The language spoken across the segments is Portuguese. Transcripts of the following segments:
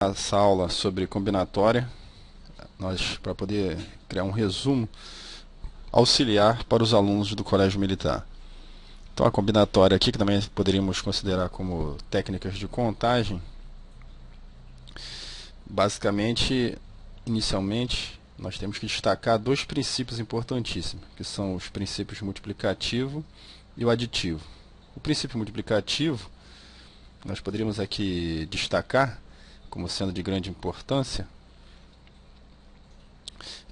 essa aula sobre combinatória, para poder criar um resumo auxiliar para os alunos do Colégio Militar. Então a combinatória aqui, que também poderíamos considerar como técnicas de contagem, basicamente, inicialmente, nós temos que destacar dois princípios importantíssimos, que são os princípios multiplicativo e o aditivo. O princípio multiplicativo, nós poderíamos aqui destacar como sendo de grande importância,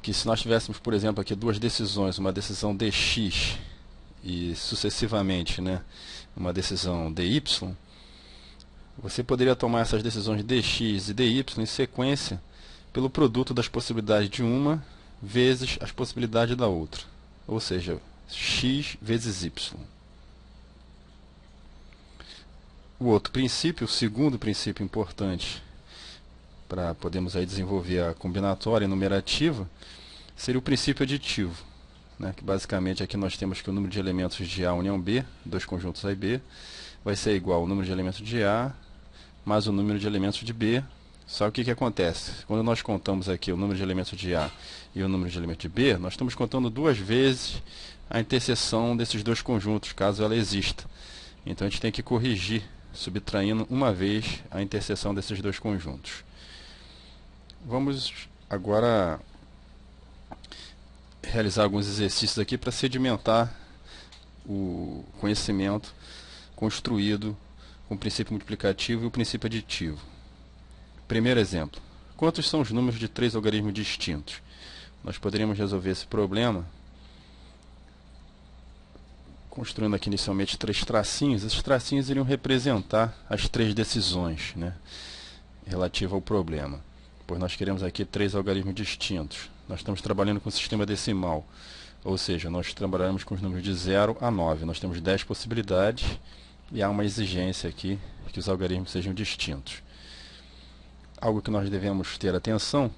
que se nós tivéssemos, por exemplo, aqui duas decisões, uma decisão dx e sucessivamente, né, uma decisão dy, você poderia tomar essas decisões dx e dy em sequência pelo produto das possibilidades de uma vezes as possibilidades da outra, ou seja, x vezes y. O outro princípio, o segundo princípio importante para podermos aí desenvolver a combinatória numerativa, seria o princípio aditivo, né? Que basicamente aqui nós temos que o número de elementos de A união B, dois conjuntos A e B, vai ser igual ao número de elementos de A mais o número de elementos de B. Só que o que acontece? Quando nós contamos aqui o número de elementos de A e o número de elementos de B, nós estamos contando duas vezes a interseção desses dois conjuntos, caso ela exista. Então a gente tem que corrigir, subtraindo uma vez a interseção desses dois conjuntos. Vamos agora realizar alguns exercícios aqui para sedimentar o conhecimento construído com o princípio multiplicativo e o princípio aditivo. Primeiro exemplo. Quantos são os números de três algarismos distintos? Nós poderíamos resolver esse problema construindo aqui inicialmente três tracinhos. Esses tracinhos iriam representar as três decisões, né, relativas ao problema. Pois nós queremos aqui três algarismos distintos. Nós estamos trabalhando com o sistema decimal, ou seja, nós trabalhamos com os números de 0 a 9. Nós temos 10 possibilidades e há uma exigência aqui que os algarismos sejam distintos. Algo que nós devemos ter atenção,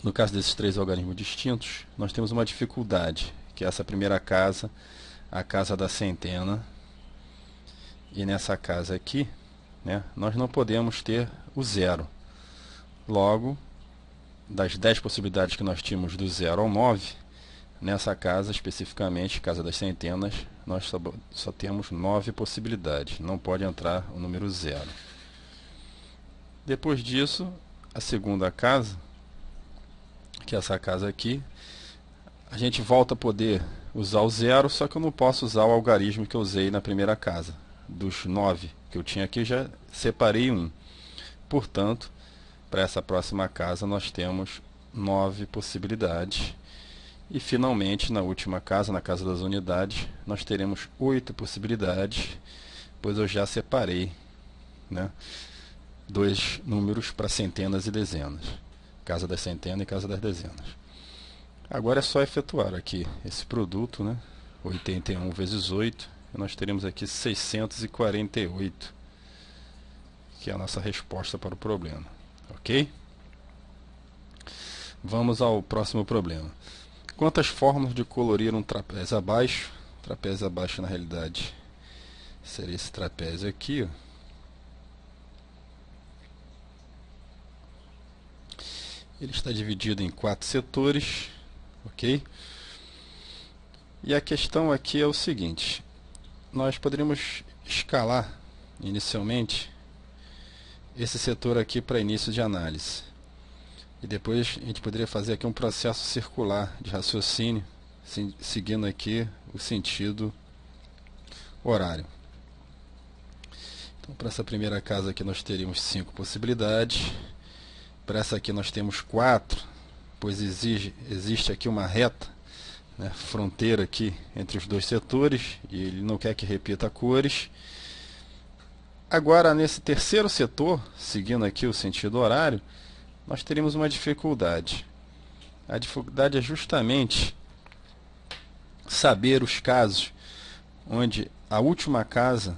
no caso desses três algarismos distintos, nós temos uma dificuldade, que é essa primeira casa, a casa da centena, e nessa casa aqui, né, nós não podemos ter o zero. Logo, das 10 possibilidades que nós tínhamos do 0 ao 9, nessa casa, especificamente, casa das centenas, nós só temos 9 possibilidades. Não pode entrar o número 0. Depois disso, a segunda casa, que é essa casa aqui, a gente volta a poder usar o 0, só que eu não posso usar o algarismo que eu usei na primeira casa. Dos 9 que eu tinha aqui, já separei um. Portanto, para essa próxima casa nós temos 9 possibilidades. E finalmente, na última casa, na casa das unidades, nós teremos 8 possibilidades, pois eu já separei, né, dois números para centenas e dezenas. Casa das centenas e casa das dezenas. Agora é só efetuar aqui esse produto, né, 81 vezes 8, e nós teremos aqui 648, que é a nossa resposta para o problema. Ok? Vamos ao próximo problema. Quantas formas de colorir um trapézio abaixo? Trapézio abaixo, na realidade, seria esse trapézio aqui, ó. Ele está dividido em 4 setores, ok? E a questão aqui é o seguinte: nós poderíamos escalar inicialmente esse setor aqui para início de análise. E depois a gente poderia fazer aqui um processo circular de raciocínio, seguindo aqui o sentido horário. Então, para essa primeira casa aqui nós teríamos 5 possibilidades. Para essa aqui nós temos 4, pois existe aqui uma reta, né, fronteira aqui entre os dois setores, e ele não quer que repita cores. Agora, nesse terceiro setor, seguindo aqui o sentido horário, nós teríamos uma dificuldade. A dificuldade é justamente saber os casos onde a última casa,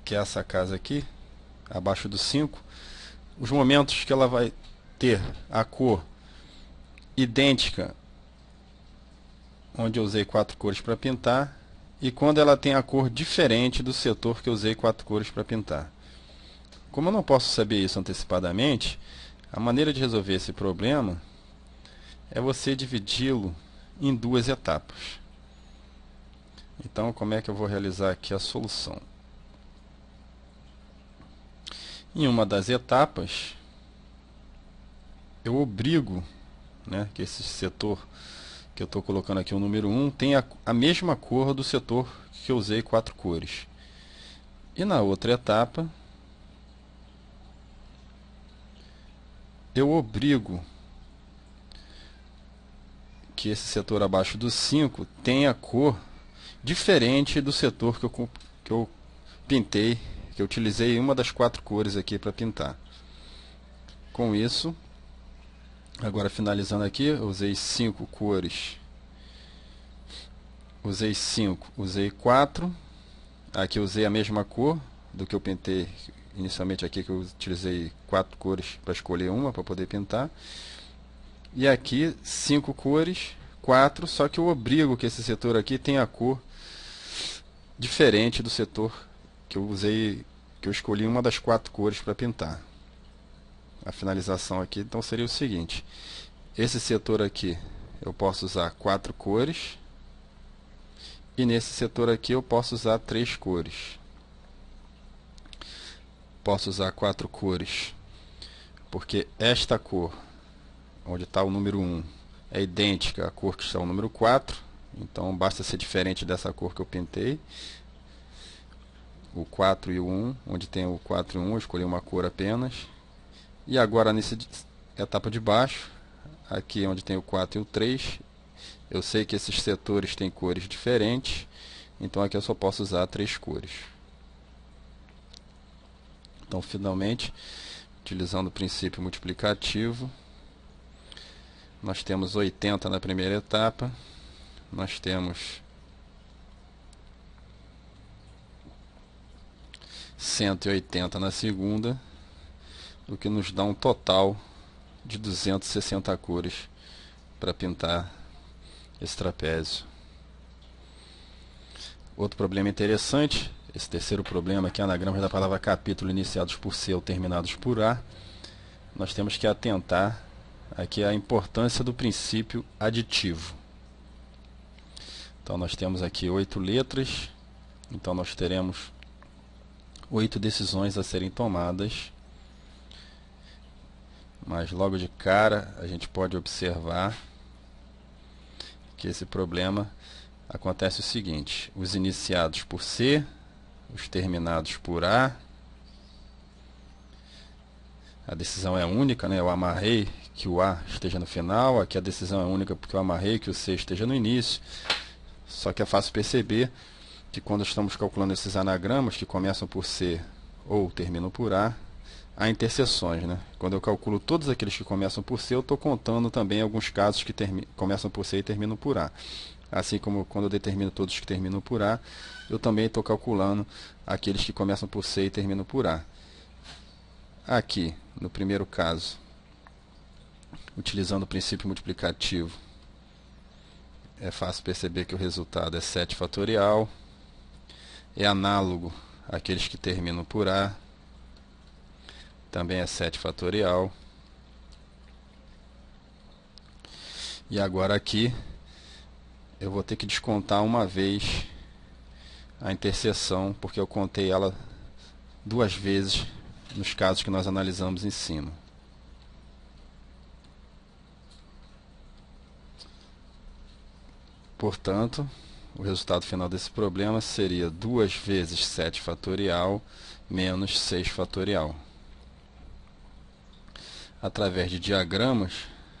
que é essa casa aqui, abaixo do 5, os momentos que ela vai ter a cor idêntica, onde eu usei 4 cores para pintar, e quando ela tem a cor diferente do setor que eu usei 4 cores para pintar. como eu não posso saber isso antecipadamente, a maneira de resolver esse problema é você dividi-lo em duas etapas. Então, como é que eu vou realizar aqui a solução? Em uma das etapas, eu obrigo, né, que esse setor que eu estou colocando aqui, o número 1, tenha a mesma cor do setor que eu usei 4 cores. E na outra etapa, eu obrigo que esse setor abaixo do 5 tenha cor diferente do setor que eu pintei, que eu utilizei uma das 4 cores aqui para pintar. Com isso, agora finalizando aqui, eu usei 5 cores, usei 5, usei 4, aqui eu usei a mesma cor do que eu pintei inicialmente aqui, que eu utilizei 4 cores para escolher uma para poder pintar. E aqui 5 cores, 4, só que eu obrigo que esse setor aqui tenha a cor diferente do setor que eu usei, que eu escolhi uma das 4 cores para pintar. A finalização aqui então seria o seguinte: esse setor aqui eu posso usar 4 cores, e nesse setor aqui eu posso usar 3 cores. Posso usar 4 cores porque esta cor, onde está o número 1, é idêntica à cor que está o número 4, então basta ser diferente dessa cor que eu pintei. O 4 e o 1, onde tem o 4 e o 1, eu escolhi uma cor apenas. E agora nessa etapa de baixo, aqui onde tem o 4 e o 3, eu sei que esses setores têm cores diferentes, então aqui eu só posso usar 3 cores. Então, finalmente, utilizando o princípio multiplicativo, nós temos 80 na primeira etapa, nós temos 180 na segunda, o que nos dá um total de 260 cores para pintar esse trapézio. Outro problema interessante, esse terceiro problema aqui, anagramas da palavra capítulo iniciados por C ou terminados por A, nós temos que atentar aqui à importância do princípio aditivo. Então nós temos aqui 8 letras, então nós teremos 8 decisões a serem tomadas, mas logo de cara a gente pode observar que esse problema acontece o seguinte: os iniciados por C, os terminados por A, a decisão é única, né? Eu amarrei que o A esteja no final, aqui a decisão é única porque eu amarrei que o C esteja no início. Só que é fácil perceber que quando estamos calculando esses anagramas que começam por C ou terminam por A, há interseções, né? Quando eu calculo todos aqueles que começam por C, eu estou contando também alguns casos que começam por C e terminam por A. Assim como quando eu determino todos que terminam por A, eu também estou calculando aqueles que começam por C e terminam por A. Aqui, no primeiro caso, utilizando o princípio multiplicativo, é fácil perceber que o resultado é 7 fatorial. É análogo àqueles que terminam por A, também é 7 fatorial. E agora aqui eu vou ter que descontar uma vez a interseção, porque eu contei ela 2 vezes nos casos que nós analisamos em cima. Portanto, o resultado final desse problema seria 2 vezes 7 fatorial menos 6 fatorial. Através de diagramas,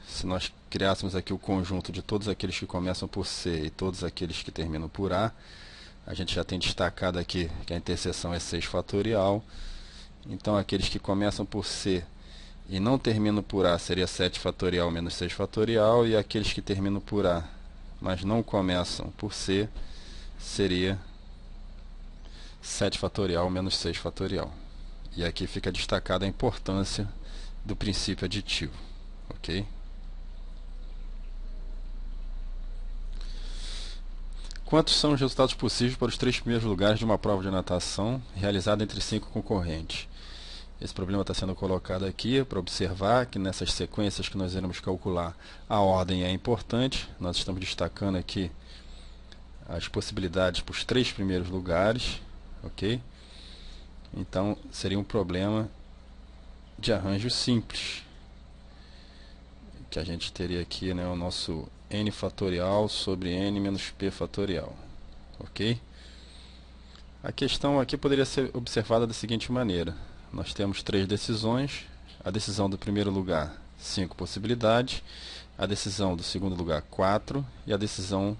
se nós criássemos aqui o conjunto de todos aqueles que começam por C e todos aqueles que terminam por A, a gente já tem destacado aqui que a interseção é 6 fatorial. Então, aqueles que começam por C e não terminam por A seria 7 fatorial menos 6 fatorial, e aqueles que terminam por A, mas não começam por C, seria 7 fatorial menos 6 fatorial. E aqui fica destacada a importância do princípio aditivo, ok? Quantos são os resultados possíveis para os 3 primeiros lugares de uma prova de natação realizada entre 5 concorrentes? Esse problema está sendo colocado aqui para observar que nessas sequências que nós iremos calcular, a ordem é importante. Nós estamos destacando aqui as possibilidades para os 3 primeiros lugares, ok? Então, seria um problema de arranjo simples, que a gente teria aqui, né, o nosso n fatorial sobre n menos p fatorial, ok? A questão aqui poderia ser observada da seguinte maneira: nós temos 3 decisões, a decisão do primeiro lugar, 5 possibilidades, a decisão do segundo lugar, 4, e a decisão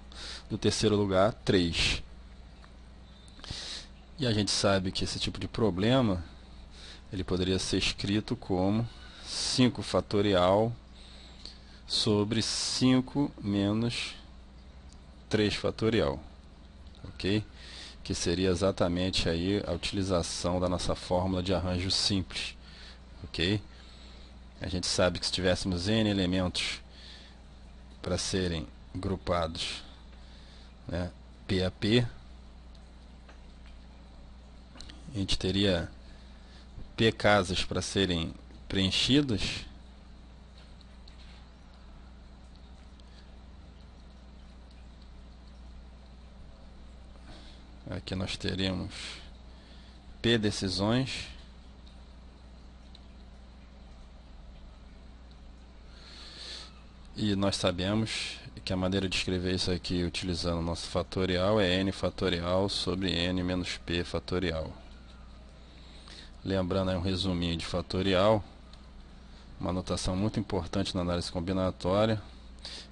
do terceiro lugar, 3. E a gente sabe que esse tipo de problema, ele poderia ser escrito como 5 fatorial sobre 5 menos 3 fatorial, ok? Que seria exatamente aí a utilização da nossa fórmula de arranjo simples, ok? A gente sabe que se tivéssemos n elementos para serem grupados, né, P a P, a gente teria P casas para serem preenchidas, aqui nós teremos P decisões, e nós sabemos que a maneira de escrever isso aqui utilizando o nosso fatorial é n fatorial sobre n menos p fatorial. Lembrando aí um resuminho de fatorial, uma notação muito importante na análise combinatória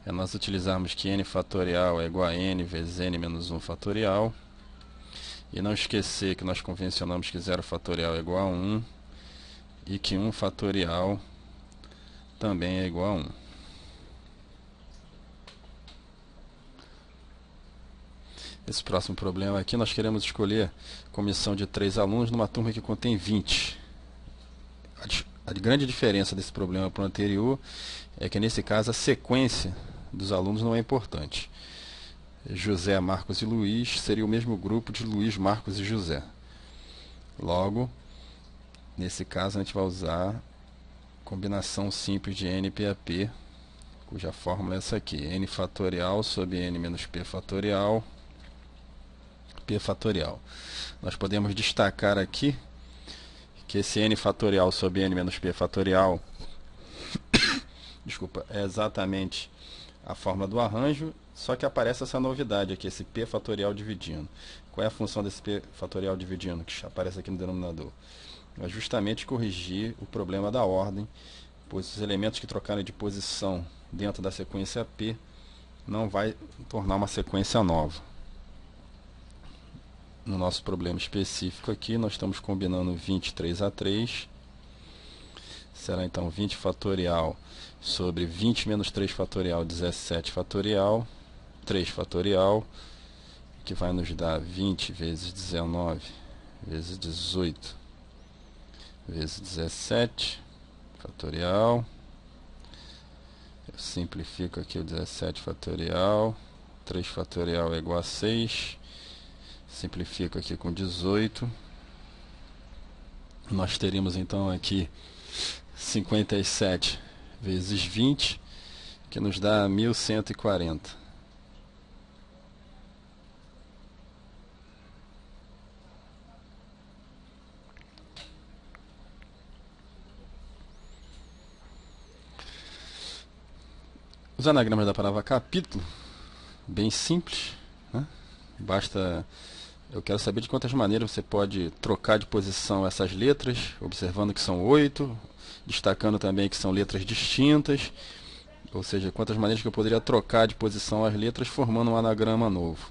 é nós utilizarmos que n fatorial é igual a n vezes n menos 1 fatorial, e não esquecer que nós convencionamos que 0 fatorial é igual a 1 e que 1 fatorial também é igual a 1. Esse próximo problema aqui, nós queremos escolher comissão de 3 alunos numa turma que contém 20. A grande diferença desse problema para o anterior é que, nesse caso, a sequência dos alunos não é importante. José, Marcos e Luiz seria o mesmo grupo de Luiz, Marcos e José. Logo, nesse caso, a gente vai usar combinação simples de n p a p, cuja fórmula é essa aqui: n fatorial sobre n menos p fatorial, p fatorial. Nós podemos destacar aqui que esse n fatorial sobre n menos p fatorial desculpa, é exatamente a fórmula do arranjo, só que aparece essa novidade aqui, esse p fatorial dividindo. Qual é a função desse p fatorial dividindo, que aparece aqui no denominador? É justamente corrigir o problema da ordem, pois os elementos que trocarem de posição dentro da sequência p não vai tornar uma sequência nova. No nosso problema específico aqui, nós estamos combinando 23 a 3. Será então 20 fatorial sobre 20 menos 3 fatorial, 17 fatorial, 3 fatorial, que vai nos dar 20 vezes 19 vezes 18 vezes 17 fatorial. Eu simplifico aqui o 17 fatorial, 3 fatorial é igual a 6. Simplifico aqui com 18. Nós teríamos então aqui 57 vezes 20, que nos dá 1140. Os anagramas da palavra capítulo, bem simples, né? Basta... Eu quero saber de quantas maneiras você pode trocar de posição essas letras, observando que são 8, destacando também que são letras distintas, ou seja, quantas maneiras que eu poderia trocar de posição as letras formando um anagrama novo.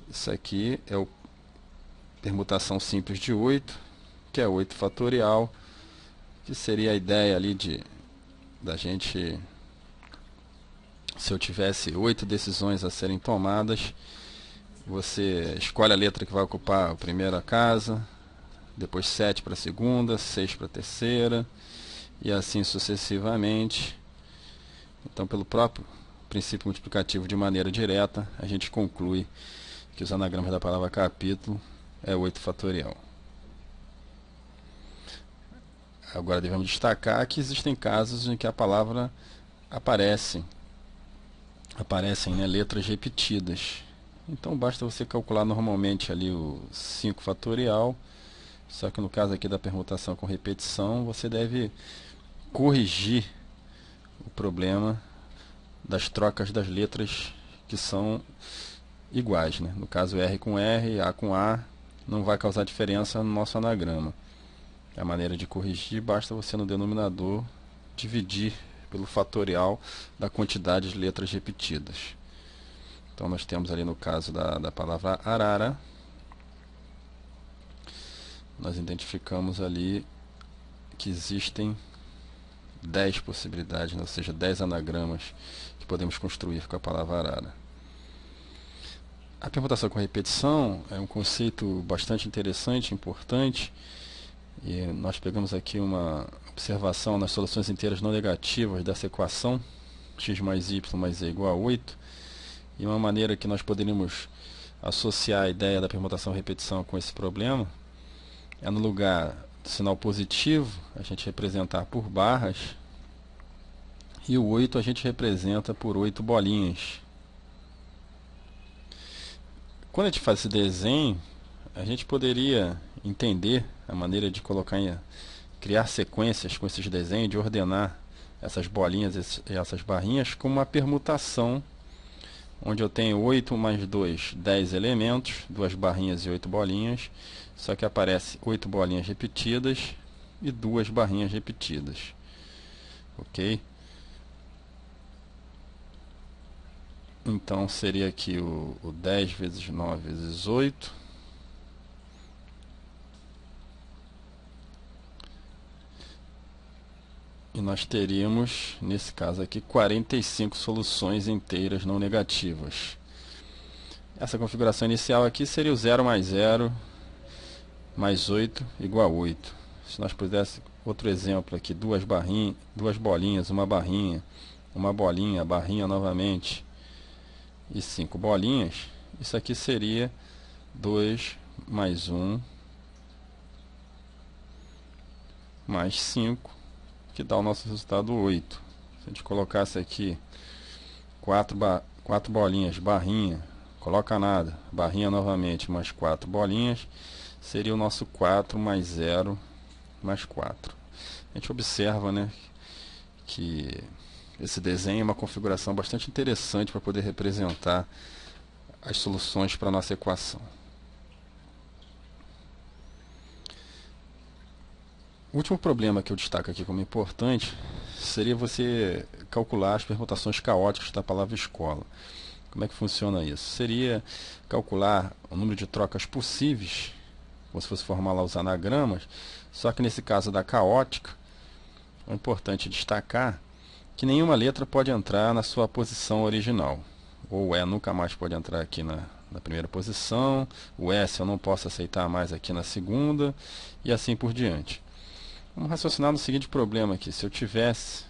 Isso aqui é a permutação simples de 8, que é 8 fatorial, que seria a ideia ali da gente, se eu tivesse 8 decisões a serem tomadas, você escolhe a letra que vai ocupar a primeira casa, depois 7 para a segunda, 6 para a terceira, e assim sucessivamente. Então, pelo próprio princípio multiplicativo de maneira direta, a gente conclui que os anagramas da palavra capítulo é 8 fatorial. Agora devemos destacar que existem casos em que a palavra aparecem, né, letras repetidas. Então basta você calcular normalmente ali o 5 fatorial, só que no caso aqui da permutação com repetição, você deve corrigir o problema das trocas das letras que são iguais, né? No caso R com R, A com A, não vai causar diferença no nosso anagrama. A maneira de corrigir, basta você no denominador dividir pelo fatorial da quantidade de letras repetidas. Então nós temos ali no caso da palavra arara, nós identificamos ali que existem 10 possibilidades, né? Ou seja, 10 anagramas que podemos construir com a palavra arara. A permutação com repetição é um conceito bastante interessante, importante, e nós pegamos aqui uma observação nas soluções inteiras não negativas dessa equação x mais y mais z igual a 8, e uma maneira que nós poderíamos associar a ideia da permutação repetição com esse problema é, no lugar do sinal positivo, a gente representar por barras, e o 8 a gente representa por 8 bolinhas. Quando a gente faz esse desenho, a gente poderia entender a maneira de criar sequências com esses desenhos, de ordenar essas bolinhas e essas barrinhas como uma permutação, onde eu tenho 8 mais 2, 10 elementos, 2 barrinhas e 8 bolinhas, só que aparece 8 bolinhas repetidas e 2 barrinhas repetidas. Ok? Então seria aqui o 10 vezes 9 vezes 8. E nós teríamos, nesse caso aqui, 45 soluções inteiras não negativas. Essa configuração inicial aqui seria o 0 mais 0 mais 8 igual a 8. Se nós puséssemos outro exemplo aqui, duas bolinhas, uma bolinha, barrinha novamente, e 5 bolinhas, isso aqui seria 2 mais 1 mais 5, que dá o nosso resultado 8. Se a gente colocasse aqui 4 bolinhas, barrinha, coloca nada, barrinha novamente, mais 4 bolinhas, seria o nosso 4 mais 0 mais 4. A gente observa, né, que esse desenho é uma configuração bastante interessante para poder representar as soluções para a nossa equação. O último problema que eu destaco aqui como importante seria você calcular as permutações caóticas da palavra escola. Como é que funciona isso? Seria calcular o número de trocas possíveis, como se fosse formar lá os anagramas, só que nesse caso da caótica, é importante destacar que nenhuma letra pode entrar na sua posição original. O E nunca mais pode entrar aqui na primeira posição, o S eu não posso aceitar mais aqui na segunda, e assim por diante. Vamos raciocinar no seguinte problema aqui. Se eu tivesse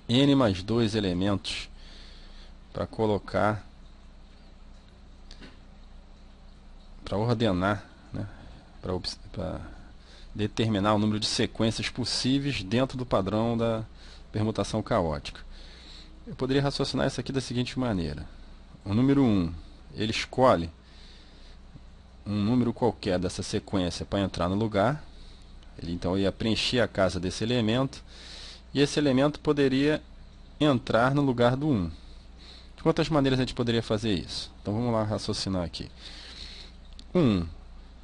N mais 2 elementos para colocar, para ordenar, né, para determinar o número de sequências possíveis dentro do padrão da permutação caótica. Eu poderia raciocinar isso aqui da seguinte maneira. O número 1, ele escolhe um número qualquer dessa sequência para entrar no lugar. Ele então ia preencher a casa desse elemento, e esse elemento poderia entrar no lugar do 1. De quantas maneiras a gente poderia fazer isso? Então vamos lá raciocinar aqui. 1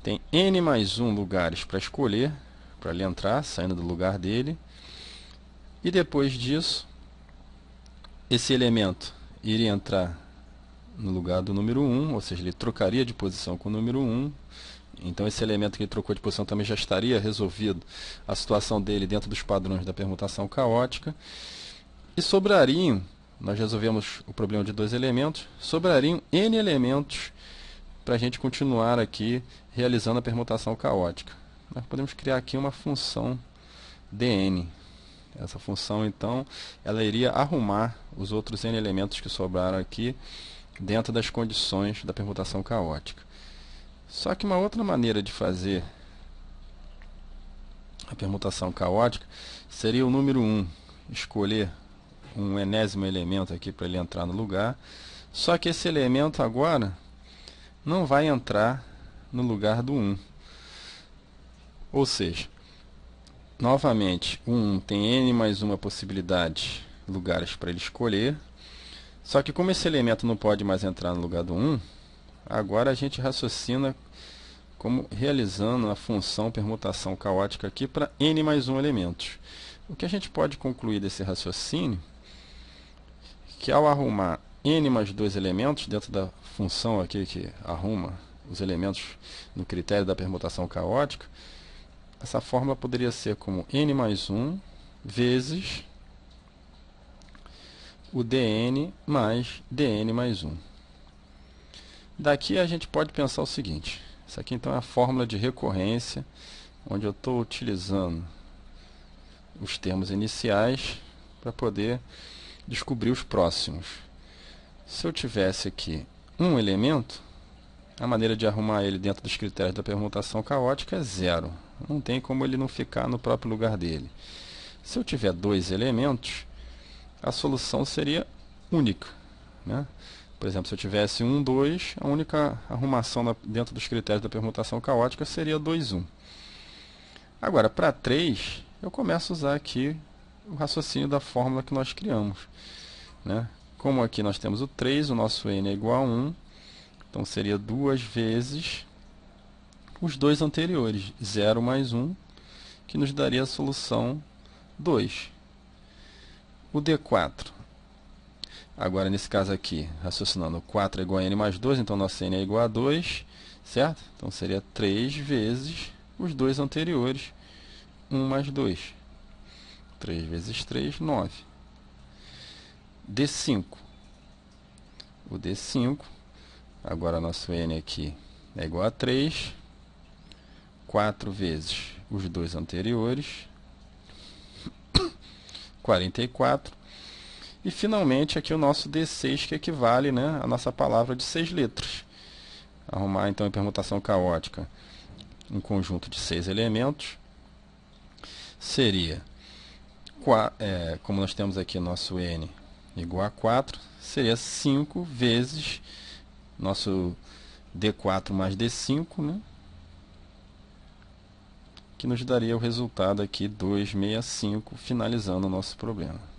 tem N mais 1 lugares para escolher, para ele entrar, saindo do lugar dele. E depois disso, esse elemento iria entrar no lugar do número 1, ou seja, ele trocaria de posição com o número 1. Então esse elemento que ele trocou de posição também já estaria resolvido a situação dele dentro dos padrões da permutação caótica. E sobrariam, nós resolvemos o problema de 2 elementos, sobrariam N elementos para a gente continuar aqui realizando a permutação caótica. Nós podemos criar aqui uma função dn. Essa função, então, ela iria arrumar os outros n elementos que sobraram aqui dentro das condições da permutação caótica. Só que uma outra maneira de fazer a permutação caótica, seria o número 1. Escolher um enésimo elemento aqui para ele entrar no lugar. Só que esse elemento agora não vai entrar no lugar do 1. Ou seja, novamente, o 1 tem n mais uma possibilidade de lugares para ele escolher. Só que como esse elemento não pode mais entrar no lugar do 1, agora a gente raciocina como realizando a função permutação caótica aqui para n mais 1 elementos. O que a gente pode concluir desse raciocínio é que ao arrumar n mais 2 elementos dentro da função aqui que arruma os elementos no critério da permutação caótica, essa fórmula poderia ser como n mais 1 vezes o dn mais dn mais 1. Daqui a gente pode pensar o seguinte. Isso aqui então é a fórmula de recorrência, onde eu estou utilizando os termos iniciais para poder descobrir os próximos. Se eu tivesse aqui um elemento, a maneira de arrumar ele dentro dos critérios da permutação caótica é 0. Não tem como ele não ficar no próprio lugar dele. Se eu tiver 2 elementos, a solução seria única, né? Por exemplo, se eu tivesse 1, 2, a única arrumação dentro dos critérios da permutação caótica seria 2, 1. Agora, para 3, eu começo a usar aqui o raciocínio da fórmula que nós criamos, né? Como aqui nós temos o 3, o nosso n é igual a 1, então seria 2 vezes os dois anteriores, 0 mais 1, que nos daria a solução 2. O D4. Agora, nesse caso aqui, raciocinando, 4 é igual a n mais 2, então nosso n é igual a 2, certo? Então seria 3 vezes os dois anteriores, 1 mais 2. 3 vezes 3, 9. D5. O D5, agora nosso n aqui é igual a 3, 4 vezes os dois anteriores, 44. E finalmente aqui o nosso D6, que equivale, né, à nossa palavra de 6 letras. Arrumar então em permutação caótica um conjunto de 6 elementos seria, como nós temos aqui nosso n igual a 4, seria 5 vezes nosso D4 mais D5, né, que nos daria o resultado aqui 265, finalizando o nosso problema.